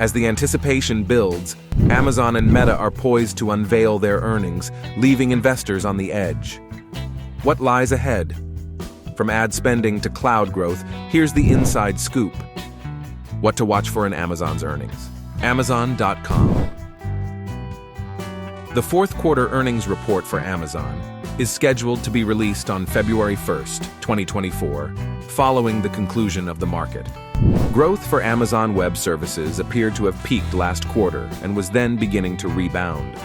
As the anticipation builds, Amazon and Meta are poised to unveil their earnings, leaving investors on the edge. What lies ahead? From ad spending to cloud growth, here's the inside scoop. What to watch for in Amazon's earnings. Amazon.com. The fourth quarter earnings report for Amazon is scheduled to be released on February 1st, 2024, following the conclusion of the market. Growth for Amazon Web Services appeared to have peaked last quarter and was then beginning to rebound.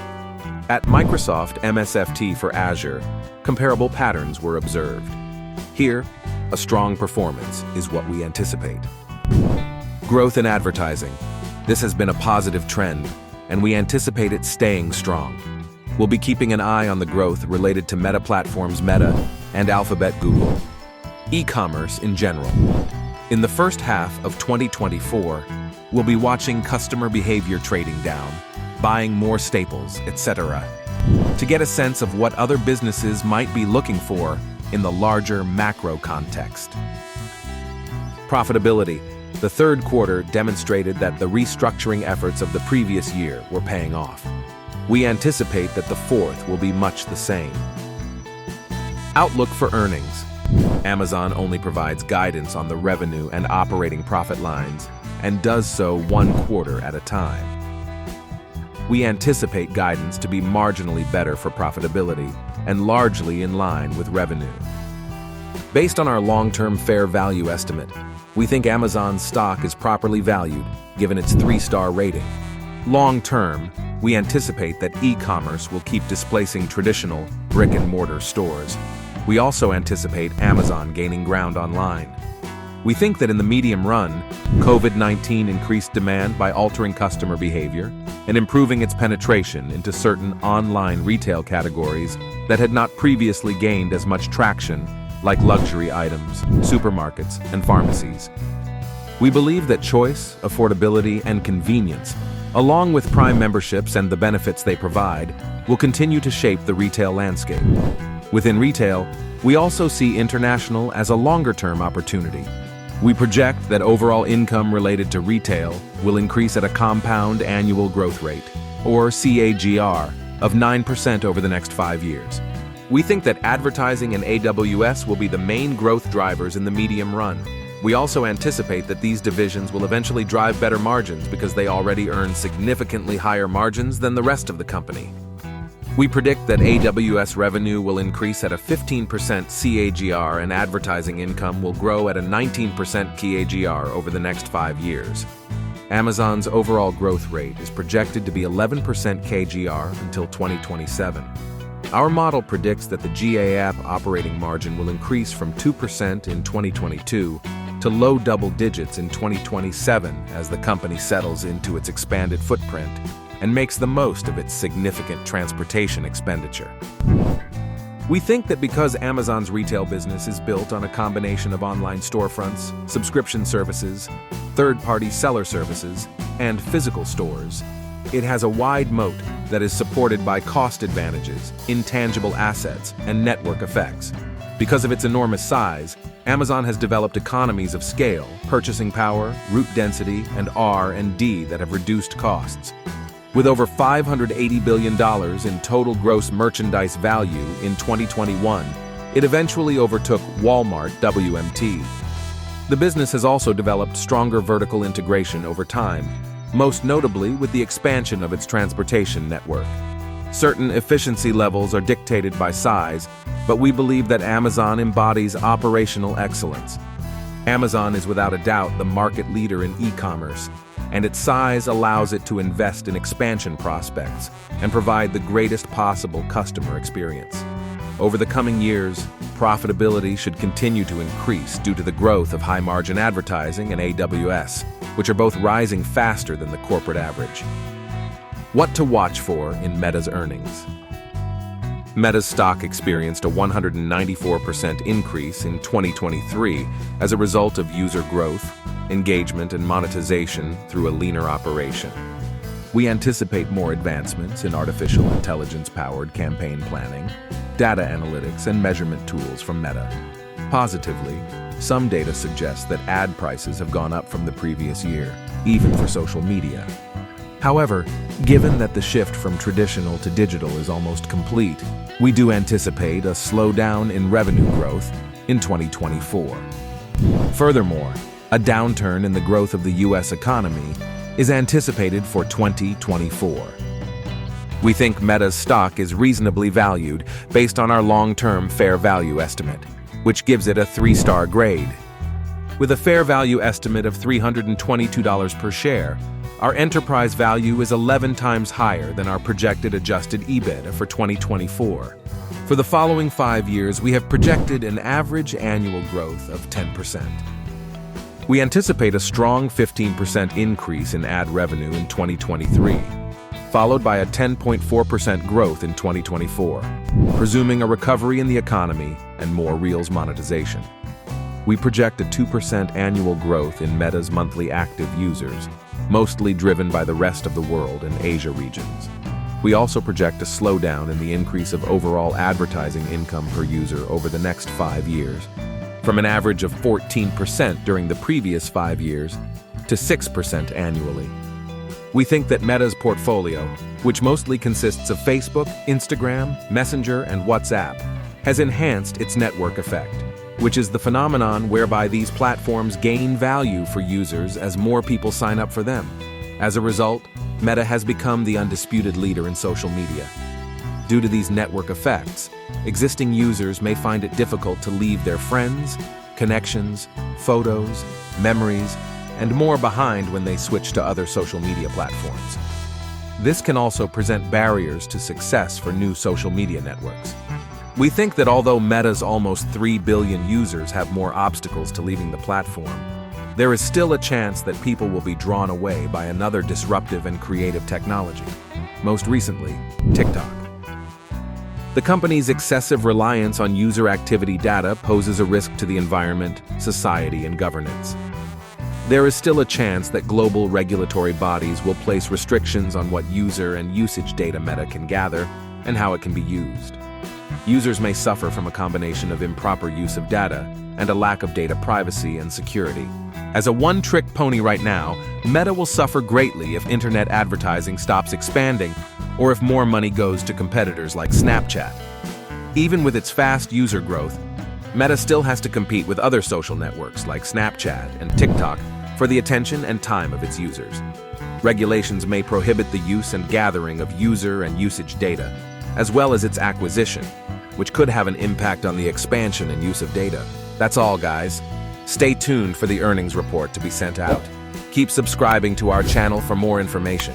At Microsoft MSFT for Azure, comparable patterns were observed. Here, a strong performance is what we anticipate. Growth in advertising. This has been a positive trend, and we anticipate it staying strong. We'll be keeping an eye on the growth related to Meta Platforms Meta and Alphabet Google. E-commerce in general. In the first half of 2024, we'll be watching customer behavior trading down, buying more staples, etc., to get a sense of what other businesses might be looking for in the larger macro context. Profitability. The third quarter demonstrated that the restructuring efforts of the previous year were paying off. We anticipate that the fourth will be much the same. Outlook for earnings. Amazon only provides guidance on the revenue and operating profit lines and does so one quarter at a time. We anticipate guidance to be marginally better for profitability and largely in line with revenue. Based on our long-term fair value estimate, we think Amazon's stock is properly valued given its 3-star rating. Long-term, we anticipate that e-commerce will keep displacing traditional brick-and-mortar stores. We also anticipate Amazon gaining ground online. We think that in the medium run, COVID-19 increased demand by altering customer behavior and improving its penetration into certain online retail categories that had not previously gained as much traction, like luxury items, supermarkets, and pharmacies. We believe that choice, affordability, and convenience, along with Prime memberships and the benefits they provide, will continue to shape the retail landscape. Within retail, we also see international as a longer-term opportunity. We project that overall income related to retail will increase at a compound annual growth rate, or CAGR, of 9% over the next 5 years. We think that advertising and AWS will be the main growth drivers in the medium run. We also anticipate that these divisions will eventually drive better margins because they already earn significantly higher margins than the rest of the company. We predict that AWS revenue will increase at a 15% CAGR and advertising income will grow at a 19% CAGR over the next 5 years. Amazon's overall growth rate is projected to be 11% CAGR until 2027. Our model predicts that the GAAP operating margin will increase from 2% in 2022 to low double digits in 2027 as the company settles into its expanded footprint and makes the most of its significant transportation expenditure. We think that because Amazon's retail business is built on a combination of online storefronts, subscription services, third-party seller services, and physical stores, it has a wide moat that is supported by cost advantages, intangible assets, and network effects. Because of its enormous size, Amazon has developed economies of scale, purchasing power, route density, and R&D that have reduced costs. With over $580 billion in total gross merchandise value in 2021, it eventually overtook Walmart WMT. The business has also developed stronger vertical integration over time, most notably with the expansion of its transportation network. Certain efficiency levels are dictated by size, but we believe that Amazon embodies operational excellence. Amazon is without a doubt the market leader in e-commerce, and its size allows it to invest in expansion prospects and provide the greatest possible customer experience. Over the coming years, profitability should continue to increase due to the growth of high-margin advertising and AWS, which are both rising faster than the corporate average. What to watch for in Meta's earnings? Meta's stock experienced a 194% increase in 2023 as a result of user growth, engagement, and monetization through a leaner operation. We anticipate more advancements in artificial intelligence-powered campaign planning, data analytics, and measurement tools from Meta. Positively, some data suggests that ad prices have gone up from the previous year, even for social media. However, given that the shift from traditional to digital is almost complete, we do anticipate a slowdown in revenue growth in 2024. Furthermore, a downturn in the growth of the U.S. economy is anticipated for 2024. We think Meta's stock is reasonably valued based on our long-term fair value estimate, which gives it a 3-star grade. With a fair value estimate of $322 per share, our enterprise value is 11 times higher than our projected adjusted EBITDA for 2024. For the following 5 years, we have projected an average annual growth of 10%. We anticipate a strong 15% increase in ad revenue in 2023, followed by a 10.4% growth in 2024, presuming a recovery in the economy and more Reels monetization. We project a 2% annual growth in Meta's monthly active users, mostly driven by the rest of the world and Asia regions. We also project a slowdown in the increase of overall advertising income per user over the next 5 years, from an average of 14% during the previous 5 years to 6% annually. We think that Meta's portfolio, which mostly consists of Facebook, Instagram, Messenger, and WhatsApp, has enhanced its network effect, which is the phenomenon whereby these platforms gain value for users as more people sign up for them. As a result, Meta has become the undisputed leader in social media. Due to these network effects, existing users may find it difficult to leave their friends, connections, photos, memories, and more behind when they switch to other social media platforms. This can also present barriers to success for new social media networks. We think that although Meta's almost 3 billion users have more obstacles to leaving the platform, there is still a chance that people will be drawn away by another disruptive and creative technology, most recently, TikTok. The company's excessive reliance on user activity data poses a risk to the environment, society, and governance. There is still a chance that global regulatory bodies will place restrictions on what user and usage data Meta can gather and how it can be used. Users may suffer from a combination of improper use of data and a lack of data privacy and security. As a one-trick pony right now, Meta will suffer greatly if internet advertising stops expanding or if more money goes to competitors like Snapchat. Even with its fast user growth, Meta still has to compete with other social networks like Snapchat and TikTok for the attention and time of its users. Regulations may prohibit the use and gathering of user and usage data, as well as its acquisition, which could have an impact on the expansion and use of data. That's all, guys. Stay tuned for the earnings report to be sent out. Keep subscribing to our channel for more information.